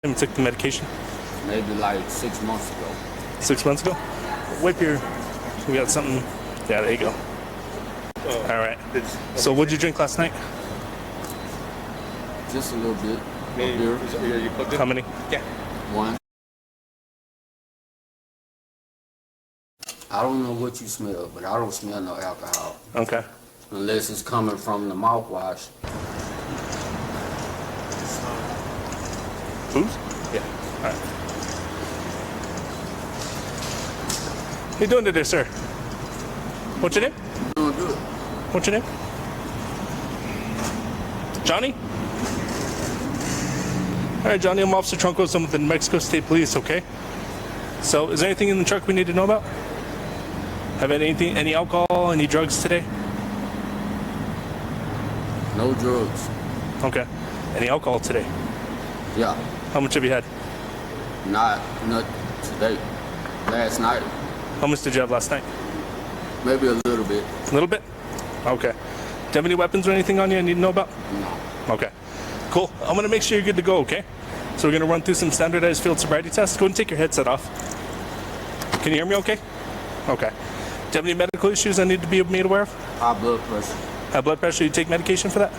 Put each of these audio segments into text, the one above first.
You took the medication? Maybe like 6 months ago. 6 months ago? Wipe your... We got something... Yeah, there you go. All right. So what did you drink last night? Just a little bit. Beer. How many? Yeah. One. I don't know what you smell, but I don't smell no alcohol. Okay. Unless it's coming from the mouthwash. Booze? Yeah. All right. How you doing today, sir? What's your name? Doing good. What's your name? Johnny? All right, Johnny, I'm Officer Truncos. I'm with the New Mexico State Police, okay? So, is there anything in the truck we need to know about? Have any alcohol, any drugs today? No drugs. Okay. Any alcohol today? Yeah. How much have you had? Not today. Last night. How much did you have last night? Maybe a little bit. A little bit? Okay. Do you have any weapons or anything on you I need to know about? No. Okay. Cool. I'm going to make sure you're good to go, okay? So we're going to run through some standardized field sobriety tests. Go ahead and take your headset off. Can you hear me okay? Okay. Do you have any medical issues I need to be made aware of? High blood pressure. High blood pressure, you take medication for that?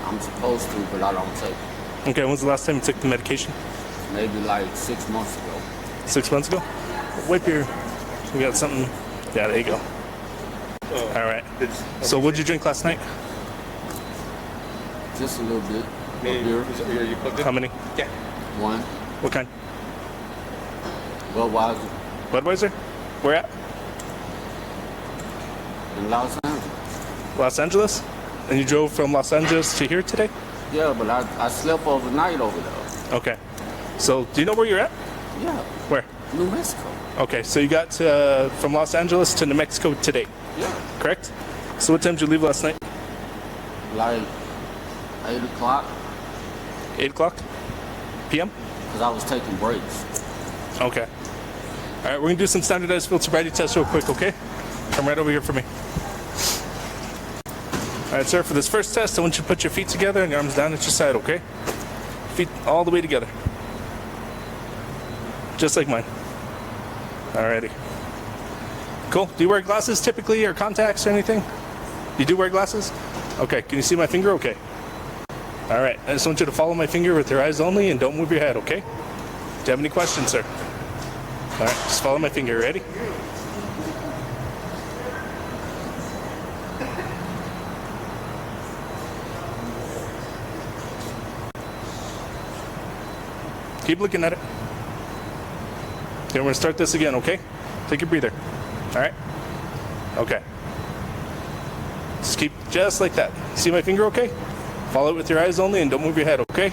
I'm supposed to, but I don't take it. Okay, when's the last time you took the medication? Maybe like 6 months ago. 6 months ago? Wipe your... We got something... Yeah, there you go. All right. So what did you drink last night? Just a little bit. Beer. How many? Yeah. One. What kind? Budweiser. Budweiser? Where at? In Los Angeles. Los Angeles? And you drove from Los Angeles to here today? Yeah, but I slept overnight over there. Okay. So, do you know where you're at? Yeah. Where? New Mexico. Okay, so you got from Los Angeles to New Mexico today, Yeah. correct? So what time did you leave last night? Like 8 o'clock. 8 o'clock p.m.? Because I was taking breaks. Okay. All right, we're going to do some standardized field sobriety tests real quick, okay? Come right over here for me. All right, sir, for this first test, I want you to put your feet together and your arms down at your side, okay? Feet all the way together. Just like mine. Alrighty. Cool. Do you wear glasses typically or contacts or anything? You do wear glasses? Okay. Can you see my finger? Okay. Alright. I just want you to follow my finger with your eyes only and don't move your head, okay? Do you have any questions, sir? Alright. Just follow my finger. Ready? Keep looking at it. Okay, we're going to start this again, okay? Take a breather. All right? Okay. Just keep just like that. See my finger, okay? Follow it with your eyes only and don't move your head, okay?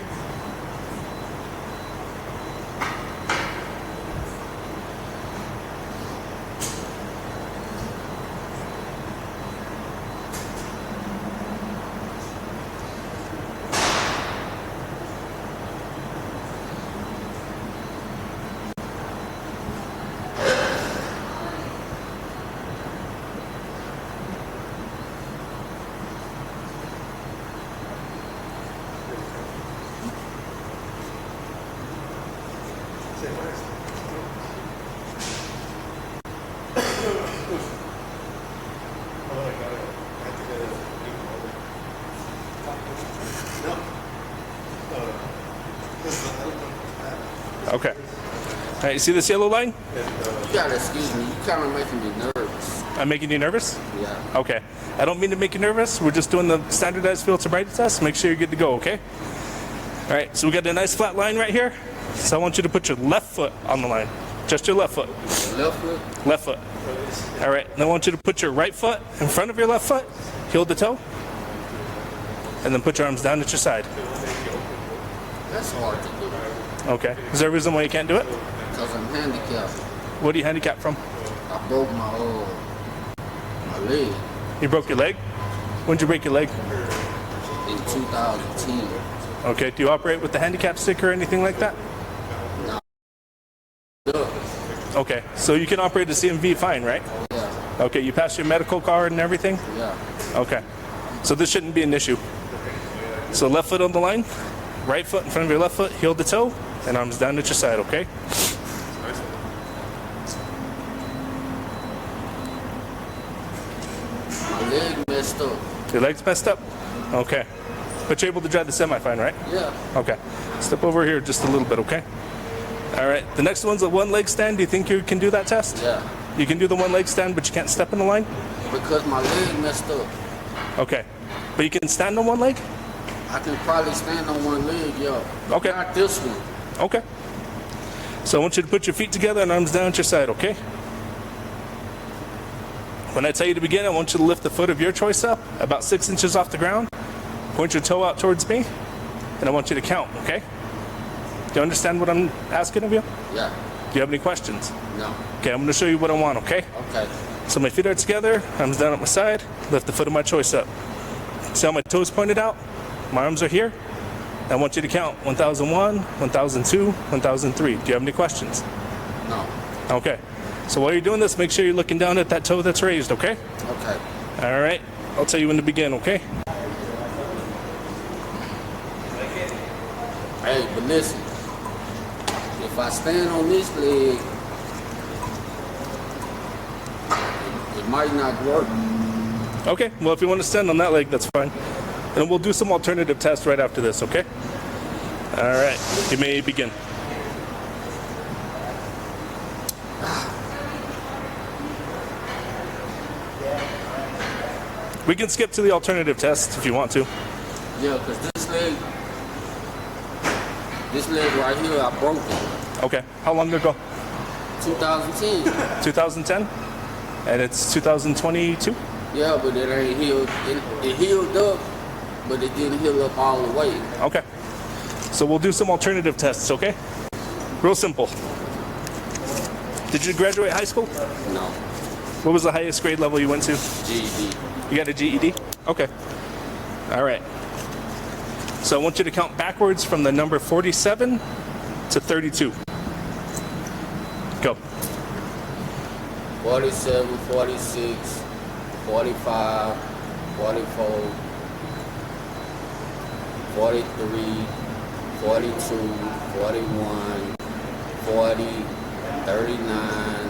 Okay. All right, you see this yellow line? You gotta excuse me. You kind of making me nervous. I'm making you nervous? Yeah. Okay. I don't mean to make you nervous. We're just doing the standardized field sobriety test. Make sure you're good to go, okay? All right, so we got a nice flat line right here. So I want you to put your left foot on the line. Just your left foot. Left foot? Left foot. All right, and I want you to put your right foot in front of your left foot, heel to toe, and then put your arms down at your side. That's hard to do. Okay. Is there a reason why you can't do it? Because I'm handicapped. What are you handicapped from? I broke my leg You broke your leg? When did you break your leg? in 2010. Okay, do you operate with the handicap stick or anything like that? No. Okay, so you can operate a CMV fine, right? Yeah. Okay, you passed your medical card and everything? Yeah. Okay, so this shouldn't be an issue. So left foot on the line, right foot in front of your left foot, heel to toe, and arms down at your side, okay? My leg messed up. Your leg's messed up? Okay. But you're able to drive the semi fine, right? Yeah. Okay. Step over here just a little bit, okay? All right. The next one's a one leg stand. Do you think you can do that test? Yeah. You can do the one leg stand, but you can't step in the line? Because my leg messed up. Okay. But you can stand on one leg? I can probably stand on one leg, yeah. Okay. Not this one. Okay. So I want you to put your feet together and arms down at your side, okay? When I tell you to begin, I want you to lift the foot of your choice up about 6 inches off the ground. Point your toe out towards me, and I want you to count, okay? Do you understand what I'm asking of you? Yeah. Do you have any questions? No. Okay, I'm going to show you what I want, okay? Okay. So my feet are together, arms down at my side, lift the foot of my choice up. See how my toes pointed out? My arms are here. I want you to count 1001, 1002, 1003. Do you have any questions? No. Okay. So while you're doing this, make sure you're looking down at that toe that's raised, okay? Okay. All right. I'll tell you when to begin, okay? Hey, but listen. If I stand on this leg, it might not work. Okay. Well, if you want to stand on that leg, that's fine. And we'll do some alternative tests right after this, okay? All right. You may begin. We can skip to the alternative test if you want to. Yeah, because this leg right here, I broke it. Okay. How long ago? 2010. 2010? And it's 2022? Yeah, but it ain't healed. It healed up, but it didn't heal up all the way. Okay. So we'll do some alternative tests, okay? Real simple. Did you graduate high school? No. What was the highest grade level you went to? GED. You got a GED? Okay. All right. So I want you to count backwards from the number 47 to 32. Go. 47, 46, 45, 44, 43, 42, 41, 40, 39,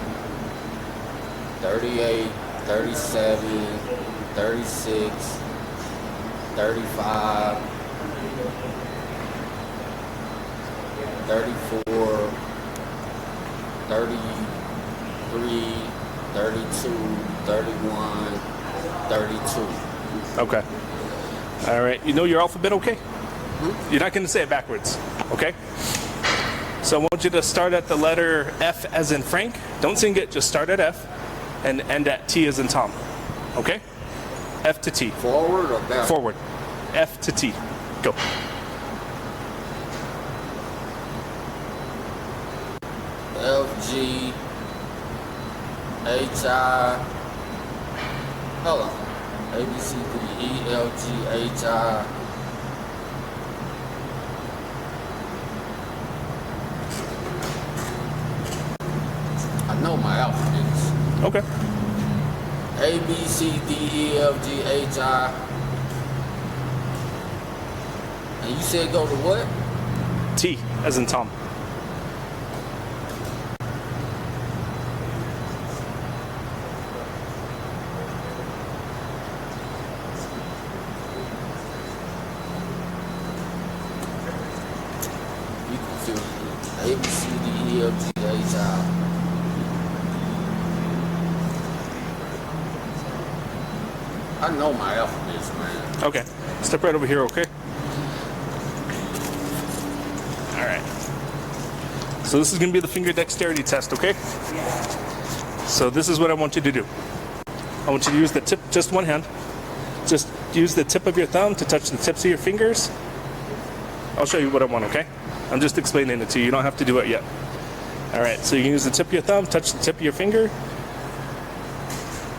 38, 37, 36, 35, 34, 33, 32, 31, 32. Okay. All right. You know your alphabet, okay? You're not going to say it backwards, okay? So I want you to start at the letter F as in Frank. Don't sing it, just start at F and end at T as in Tom, okay? F to T. Forward or back? Forward. F to T. Go. F, G, H, I. Hold on. A, B, C, D, E, F, G, H, I. I know my alphabets. Okay. A, B, C, D, E, F, G, H, I. And you said go to what? T as in Tom. You confused me. A, B, C, D, E, F, G, H, I. I know my alphabets, man. Okay. Step right over here, okay? All right. So this is going to be the finger dexterity test, okay? So this is what I want you to do. I want you to use the tip, just one hand. Just use the tip of your thumb to touch the tips of your fingers. I'll show you what I want, okay? I'm just explaining it to you. You don't have to do it yet. All right, so you can use the tip of your thumb, touch the tip of your finger,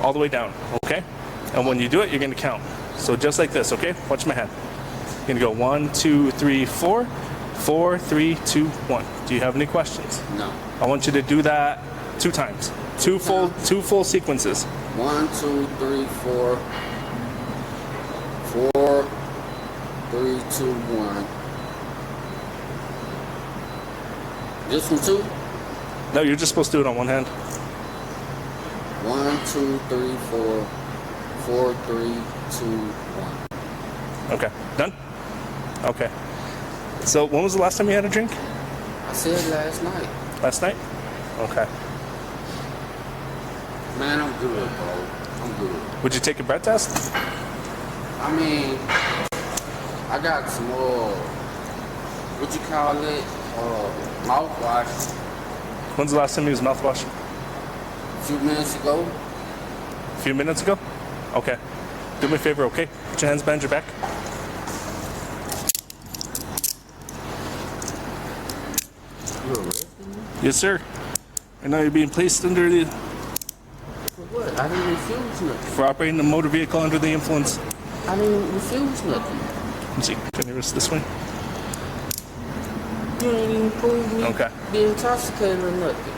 all the way down, okay? And when you do it, you're gonna count. So just like this, okay? Watch my hand. You're gonna go 1, 2, 3, 4, 4, 3, 2, 1. Do you have any questions? No. I want you to do that 2 times. Two full sequences. 1, 2, 3, 4. 4, 3, 2, 1. This one too? No, you're just supposed to do it on one hand. 1, 2, 3, 4, 4, 3, 2, 1. Okay, done? Okay. So when was the last time you had a drink? I said last night. Last night? Okay. Man, I'm good, bro. I'm good. Would you take a breath test? I mean, I got some more, what you call it, mouthwash. When's the last time you used mouthwash? A few minutes ago. A few minutes ago? Okay. Do me a favor, okay? Put your hands behind your back. You arrested me? Yes, sir. Right now you're being placed under the... For what? I didn't refuse nothing. for operating a motor vehicle under the influence. I didn't refuse nothing. Let's see, turn your wrist this way. You ain't even prove me Okay. be intoxicated or nothing.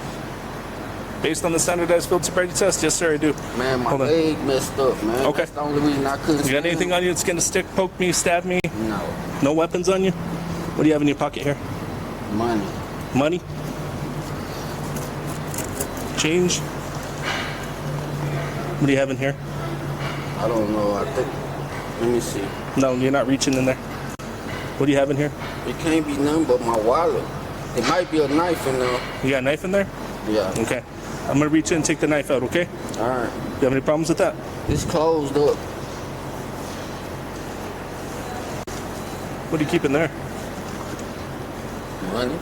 Based on the standardized field sobriety test, yes, sir, I do. Man, my Hold on. leg messed up, man. Okay. That's the only reason I couldn't You got stand. anything on you that's gonna stick, poke me, stab me? No. No weapons on you? What do you have in your pocket here? Money. Money? Change? What do you have in here? I don't know. I think. Let me see. No, you're not reaching in there. What do you have in here? It can't be nothing but my wallet. It might be a knife in there. You got a knife in there? Yeah. Okay. I'm gonna reach in and take the knife out, okay? All right. You have any problems with that? It's closed up. What do you keep in there? Money.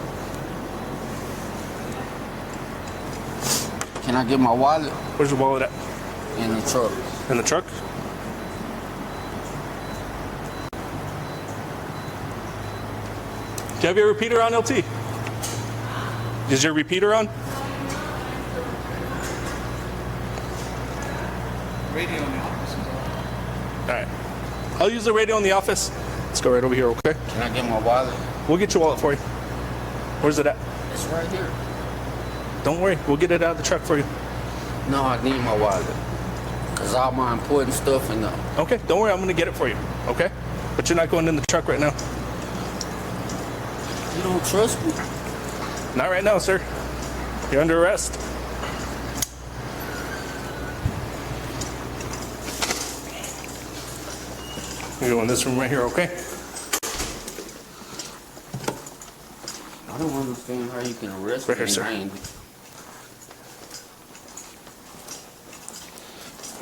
Can I get my wallet Where's your wallet at? in the truck? In the truck? Do you have your repeater on, LT? Is your repeater on? Radio in the office is on. All right. I'll use the radio in the office. Let's go right over here, okay? Can I get my wallet? We'll get your wallet for you. Where's it at? It's right here. Don't worry. We'll get it out of the truck for you. No, I need my wallet. Cause all my important stuff in there. Okay, don't worry. I'm going to get it for you, okay? But you're not going in the truck right now. You don't trust me? Not right now, sir. You're under arrest. You go in this room right here, okay? I don't understand how you can arrest Right me. here, sir. and I ain't-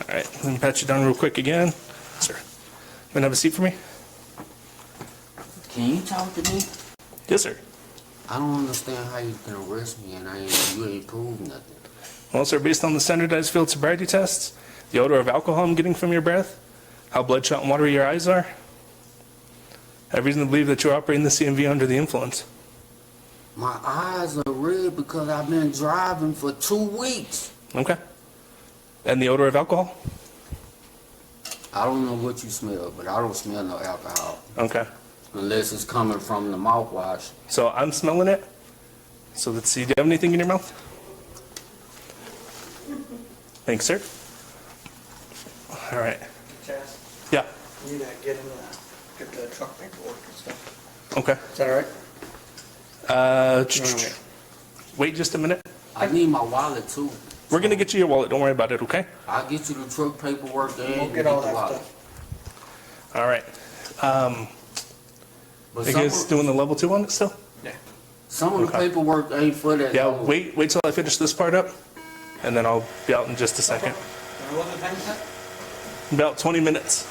All right, let me pat you down real quick again. Sir, want to have a seat for me? Can you talk to me? Yes, sir. I don't understand how you can arrest me and you ain't proved nothing. Well, sir, based on the standardized field sobriety tests, the odor of alcohol I'm getting from your breath, how bloodshot and watery your eyes are, I have reason to believe that you're operating the CMV under the influence. My eyes are red because I've been driving for 2 weeks. Okay. And the odor of alcohol? I don't know what you smell, but I don't smell no alcohol. Okay. Unless it's coming from the mouthwash. So I'm smelling it. So let's see. Do you have anything in your mouth? Thanks, sir. All right. Chaz, Yeah. you need to get in get the truck paperwork and stuff. Okay. Is that all right? Wait just a minute. I need my wallet too. We're going to get you your wallet. Don't worry about it, okay? I'll get you the truck paperwork and We'll get all the that wallet. stuff. All right. But Are you guys doing the level 2 on it still? Yeah. some of the Okay. paperwork ain't for that. Yeah, though. wait till I finish this part up, and then I'll be out in just a second. What was the time set? About 20 minutes.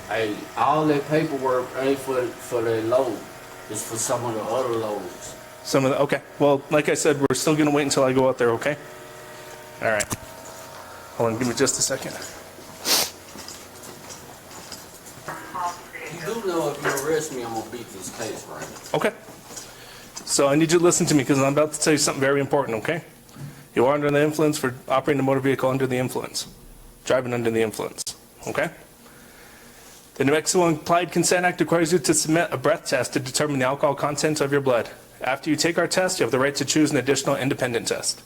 Hey, all that paperwork ain't for that load. It's for some of the other loads. Some of the, okay. Well, like I said, we're still going to wait until I go out there, okay? All right. Hold on, give me just a second. You do know if you arrest me, I'm gonna beat this case, right? Okay. So I need you to listen to me because I'm about to tell you something very important, okay? You are under the influence for operating a motor vehicle under the influence. Driving under the influence, okay? The New Mexico Implied Consent Act requires you to submit a breath test to determine the alcohol content of your blood. After you take our test, you have the right to choose an additional independent test.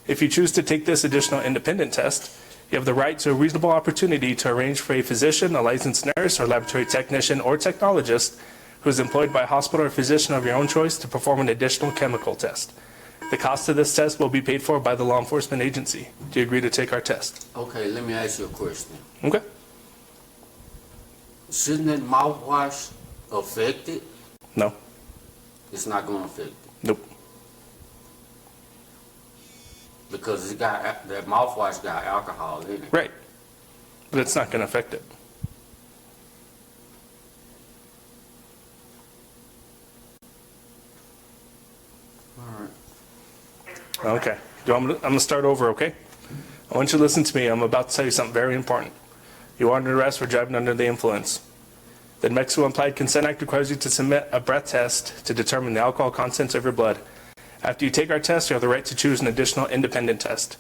If you choose to take this additional independent test, you have the right to a reasonable opportunity to arrange for a physician, a licensed nurse, or laboratory technician or technologist who is employed by a hospital or physician of your own choice to perform an additional chemical test. The cost of this test will be paid for by the law enforcement agency. Do you agree to take our test? Okay, let me ask you a question. Okay. Shouldn't that mouthwash affect it? No. It's not going to affect it Nope. because that mouthwash got alcohol in it. Right. But it's not going to affect it. All right. Okay. I'm going to start over, okay? I want you to listen to me. I'm about to tell you something very important. You are under arrest for driving under the influence. The New Mexico Implied Consent Act requires you to submit a breath test to determine the alcohol contents of your blood. After you take our test, you have the right to choose an additional independent test.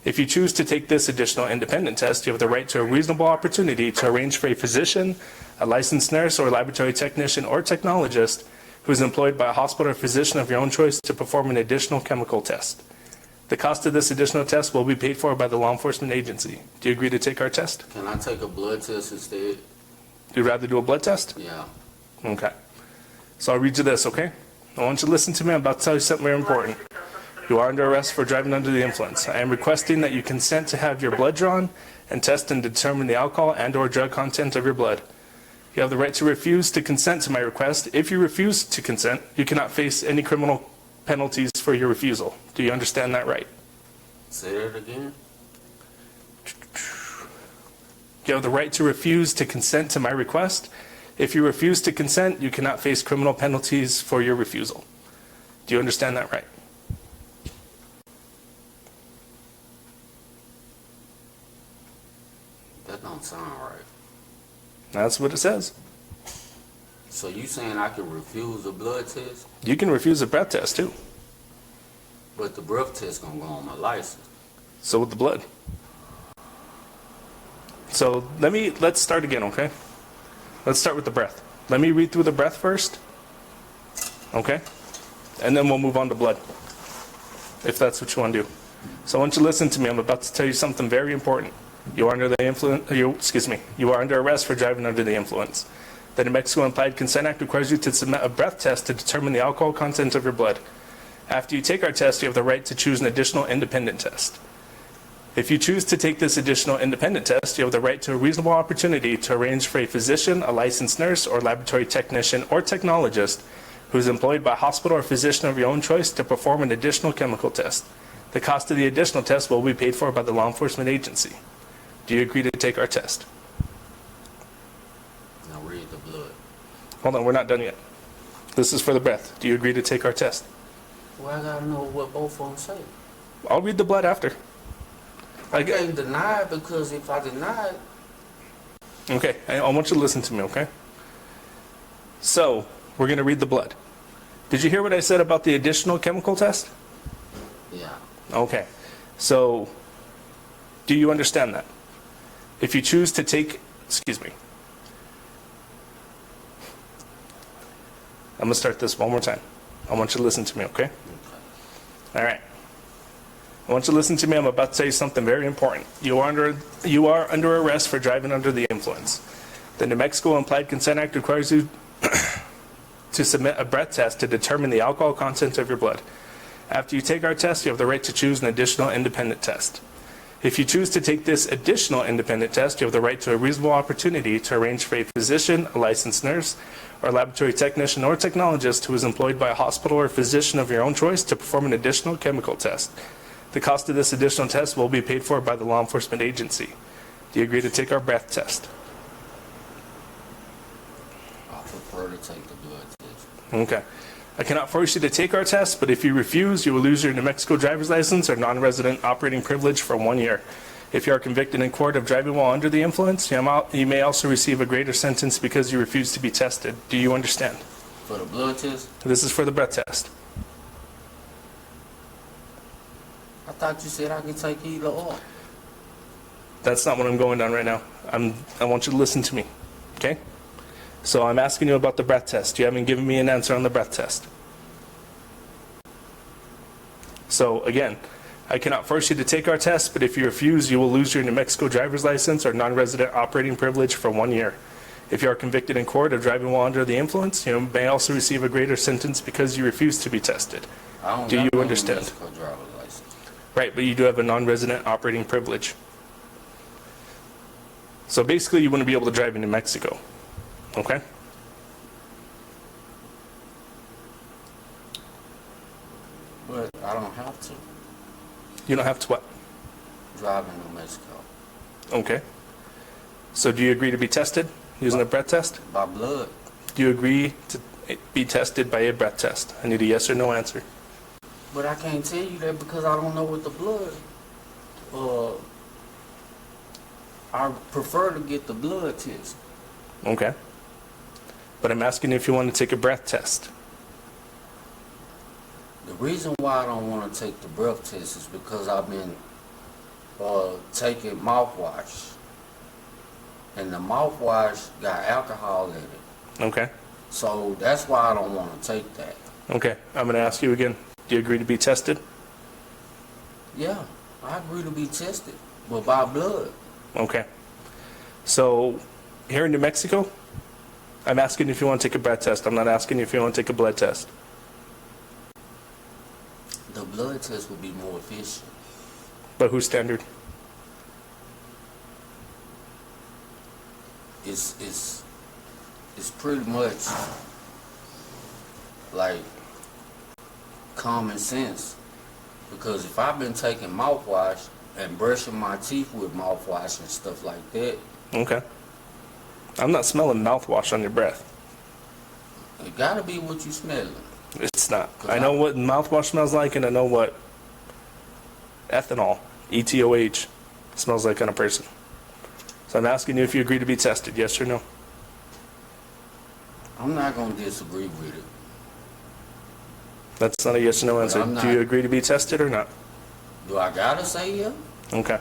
If you choose to take this additional independent test, you have the right to a reasonable opportunity to arrange for a physician, a licensed nurse, or laboratory technician or technologist who is employed by a hospital or physician of your own choice to perform an additional chemical test. The cost of this additional test will be paid for by the law enforcement agency. Do you agree to take our test? Can I take a blood test instead? Do you rather do a blood test? Yeah. Okay. So I'll read you this, okay? I want you to listen to me. I'm about to tell you something very important. You are under arrest for driving under the influence. I am requesting that you consent to have your blood drawn and test and determine the alcohol and or drug content of your blood. You have the right to refuse to consent to my request. If you refuse to consent, you cannot face any criminal penalties for your refusal. Do you understand that right? Say that again. You have the right to refuse to consent to my request. If you refuse to consent, you cannot face criminal penalties for your refusal. Do you understand that right? That don't sound right. That's what it says. So you saying I can refuse a blood test, You can refuse a breath test too. but the breath test gonna go on my license? So with the blood. So let's start again, okay? Let's start with the breath. Let me read through the breath first. Okay? And then we'll move on to blood. If that's what you want to do. So I want you to listen to me. I'm about to tell you something very important. You are under the influence, you are under arrest for driving under the influence. The New Mexico Implied Consent Act requires you to submit a breath test to determine the alcohol content of your blood. After you take our test, you have the right to choose an additional independent test. If you choose to take this additional independent test, you have the right to a reasonable opportunity to arrange for a physician, a licensed nurse, or laboratory technician or technologist who is employed by a hospital or physician of your own choice to perform an additional chemical test. The cost of the additional test will be paid for by the law enforcement agency. Do you agree to take our test? Now read the blood. Hold on, we're not done yet. This is for the breath. Do you agree to take our test? Well, I gotta know what both of them say. I'll read the blood after. I can't deny it because if I deny it, Okay, I want you to listen to me, okay? So, we're going to read the blood. Did you hear what I said about the additional chemical test? yeah. Okay, so do you understand that? If you choose to take, excuse me. I'm going to start this one more time. I want you to listen to me, okay? All right. I want you to listen to me. I'm about to tell you something very important. You are under arrest for driving under the influence. The New Mexico Implied Consent Act requires you to submit a breath test to determine the alcohol content of your blood. After you take our test, you have the right to choose an additional independent test. If you choose to take this additional independent test, you have the right to a reasonable opportunity to arrange for a physician, a licensed nurse, or laboratory technician or technologist who is employed by a hospital or physician of your own choice to perform an additional chemical test. The cost of this additional test will be paid for by the law enforcement agency. Do you agree to take our breath test? I prefer to take the blood test. Okay. I cannot force you to take our test, but if you refuse, you will lose your New Mexico driver's license or non-resident operating privilege for 1 year. If you are convicted in court of driving while under the influence, you may also receive a greater sentence because you refuse to be tested. Do you understand? For the blood test? This is for the breath test. I thought you said I could take either or. That's not what I'm going down right now. I want you to listen to me, okay? So I'm asking you about the breath test. You haven't given me an answer on the breath test. So again, I cannot force you to take our test, but if you refuse, you will lose your New Mexico driver's license or non-resident operating privilege for 1 year. If you are convicted in court of driving while under the influence, you may also receive a greater sentence because you refuse to be tested. I don't Do got you no understand? Mexico driver's license. Right, but you do have a non-resident operating privilege. So basically, you wouldn't be able to drive in New Mexico. Okay? But I don't have to You don't have to what? drive in New Mexico. Okay. So do you agree to be tested using a breath test? By blood. Do you agree to be tested by a breath test? I need a yes or no answer. But I can't tell you that because I don't know what the blood. I prefer to get the blood test. Okay. But I'm asking you if you want to take a breath test. The reason why I don't want to take the breath test is because I've been taking mouthwash. And the mouthwash got alcohol in it. Okay. So that's why I don't want to take that. Okay. I'm going to ask you again. Do you agree to be tested? Yeah, I agree to be tested, but by blood. Okay. So here in New Mexico, I'm asking if you want to take a breath test. I'm not asking you if you want to take a blood test. The blood test would be more efficient. But whose standard? It's pretty much like common sense. Because if I've been taking mouthwash and brushing my teeth with mouthwash and stuff like that, Okay. I'm not smelling mouthwash on your breath. it gotta be what you smelling. It's not. I know what mouthwash smells like, and I know what ethanol, ETOH, smells like on a person. So I'm asking you if you agree to be tested, yes or no? I'm not gonna disagree with it. That's not a yes or no answer. I'm not. Do you agree to be tested or not? Do I gotta say yeah? Okay.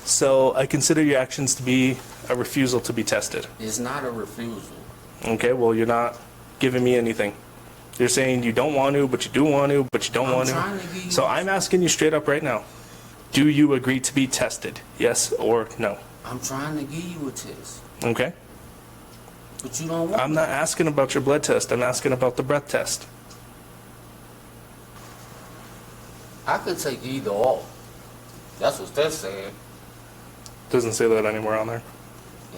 So I consider your actions to be a refusal to be tested. It's not a refusal. Okay, well, you're not giving me anything. You're saying you don't want to, but you do want to, but you don't I'm want trying to give you- So I'm asking you straight up right now. Do you agree to be tested? Yes or no? I'm trying to give you a test, Okay. but you don't want. I'm not asking about your blood test. I'm asking about the breath test. I could take either or. That's what that's saying. Doesn't say that anywhere on there.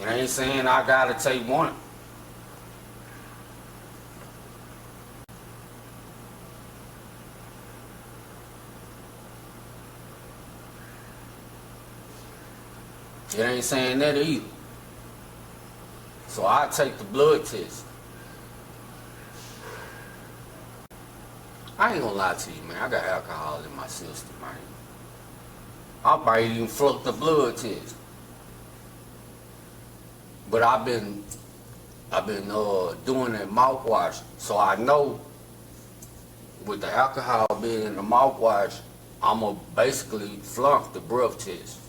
It ain't saying I gotta take one. It ain't saying that either. So I take the blood test. I ain't gonna lie to you, man. I got alcohol in my system, man. I might even flunk the blood test. But I've been doing that mouthwash, so I know with the alcohol being in the mouthwash, I'ma basically flunk the breath test.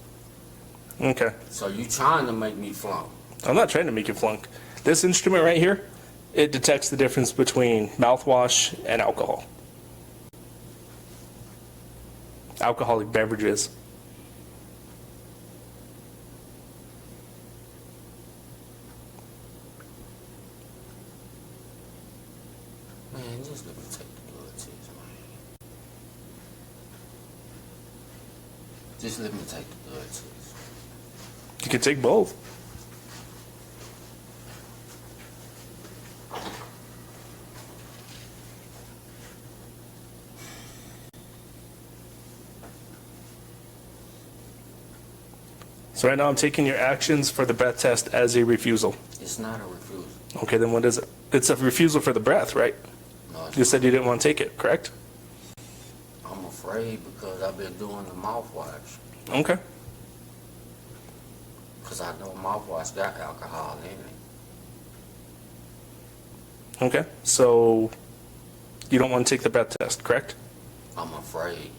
Okay. So you trying to make me flunk? I'm not trying to make you flunk. This instrument right here, it detects the difference between mouthwash and alcohol. Alcoholic beverages. Man, just let me take the blood test, man. Just let me take the blood test. You can take both. So right now I'm taking your actions for the breath test as a refusal. It's not a refusal. Okay, then what is it? It's a refusal for the breath, right? No, it's You said you didn't want to take it, correct? I'm afraid because I've been doing the mouthwash. Okay. Because I know mouthwash got alcohol in it. Okay. So you don't want to take the breath test, correct? I'm afraid.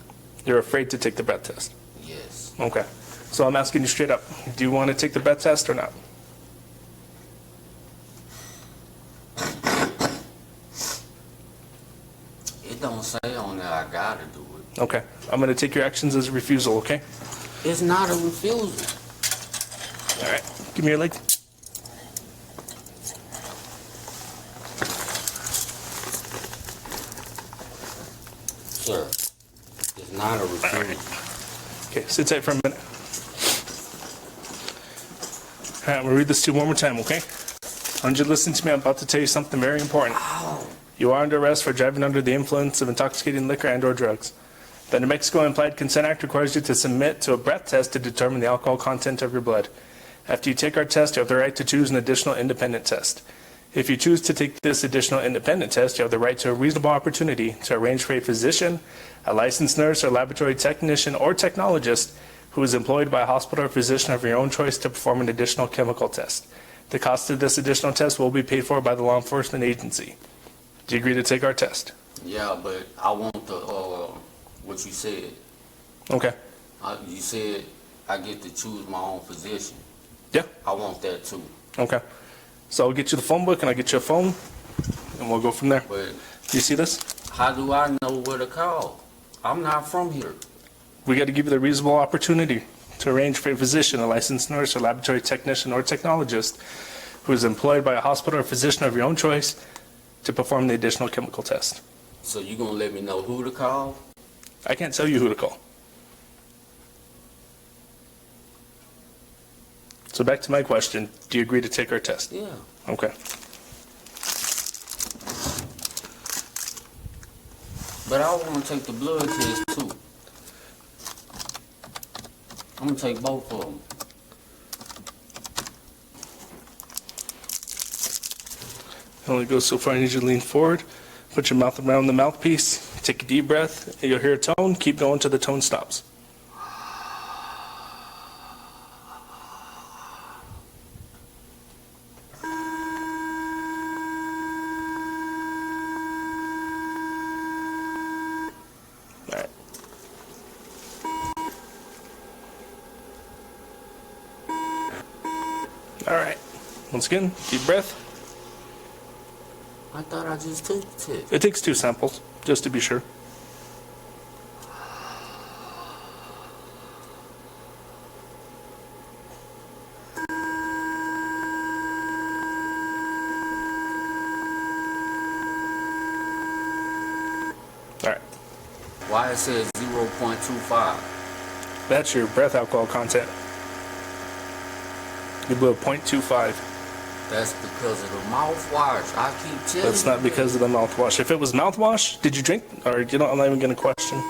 You're afraid to take the breath test. Yes. Okay. So I'm asking you straight up. Do you want to take the breath test or not? It don't say on there I gotta do it. Okay. I'm going to take your actions as a refusal, okay? It's not a refusal. All right. Give me your leg. sir. It's not a refusal. Okay, sit tight for a minute. All right, I'm gonna read this to you one more time, okay? I want you to listen to me. I'm about to tell you something very important. You are under arrest for driving under the influence of intoxicating liquor and/or drugs. The New Mexico Implied Consent Act requires you to submit to a breath test to determine the alcohol content of your blood. After you take our test, you have the right to choose an additional independent test. If you choose to take this additional independent test, you have the right to a reasonable opportunity to arrange for a physician, a licensed nurse or laboratory technician or technologist who is employed by a hospital or physician of your own choice to perform an additional chemical test. The cost of this additional test will be paid for by the law enforcement agency. Do you agree to take our test? Yeah, but I want the, what you said. Okay. You said I get to choose my own physician. Yeah. I want that too. Okay. So I'll get you the phone book and I'll get you a phone and we'll go from there. But Do you see this? how do I know where to call? I'm not from here. We got to give you the reasonable opportunity to arrange for a physician, a licensed nurse or laboratory technician or technologist who is employed by a hospital or physician of your own choice to perform the additional chemical test. So you gonna let me know who to call? I can't tell you who to call. So back to my question, do you agree to take our test? Yeah. Okay. But I want to take the blood test too. I'm gonna take both of them. It only goes so far. I need you to lean forward, put your mouth around the mouthpiece, take a deep breath, you'll hear a tone, keep going till the tone stops. Alright. Alright. Once again, deep breath. I thought I just took the test. It takes 2 samples, just to be sure. Alright. Why it says 0.25? That's your breath alcohol content. You blew a 0.25. That's because of the mouthwash. I keep telling That's not because of the mouthwash. If it was mouthwash, did you drink? Or you know, I'm not even going to question.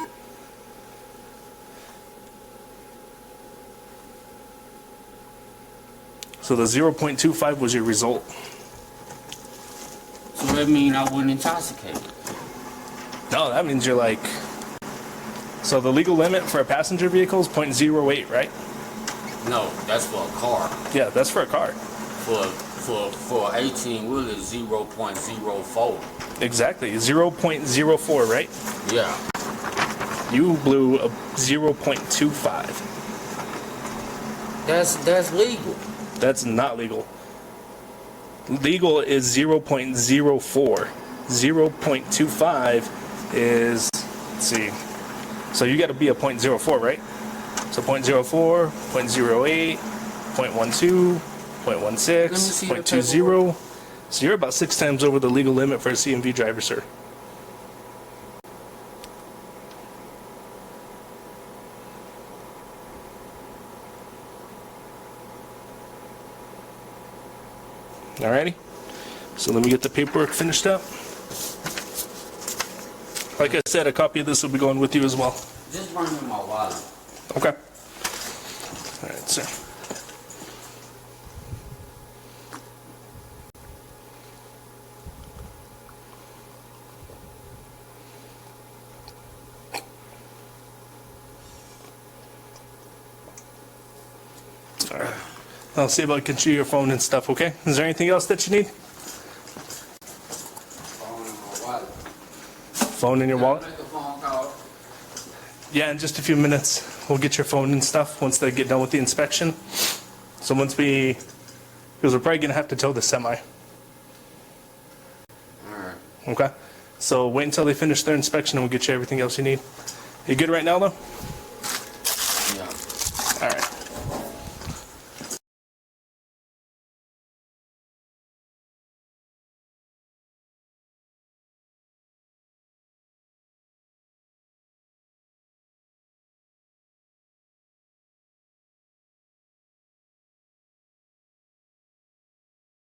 So the 0.25 was your result. So that means I wasn't intoxicated. No, that means you're like... So the legal limit for a passenger vehicle is 0.08, right? No, that's for a car. Yeah, that's for a car. For 18 wheeler is 0.04. Exactly, 0.04, right? Yeah. You blew a 0.25. That's legal. That's not legal. Legal is 0.04. 0.25 is, let's see. So you got to be a 0.04, right? So 0.04, 0.08, 0.12, 0.16, see the 0.20. So you're about 6 times over the legal limit for a CMV driver, sir. Alrighty. So let me get the paperwork finished up. Like I said, a copy of this will be going with you as well. Just bring me my wallet. Okay. Alright, sir. Alright. I'll see about getting you your phone and stuff, okay? Is there anything else that you need? Phone in my wallet. Phone in your wallet? Make a phone call. Yeah, in just a few minutes. We'll get your phone and stuff once they get done with the inspection. So once we... Because we're probably going to have to tow the semi. Alright. Okay? So wait until they finish their inspection and we'll get you everything else you need. You good right now, though?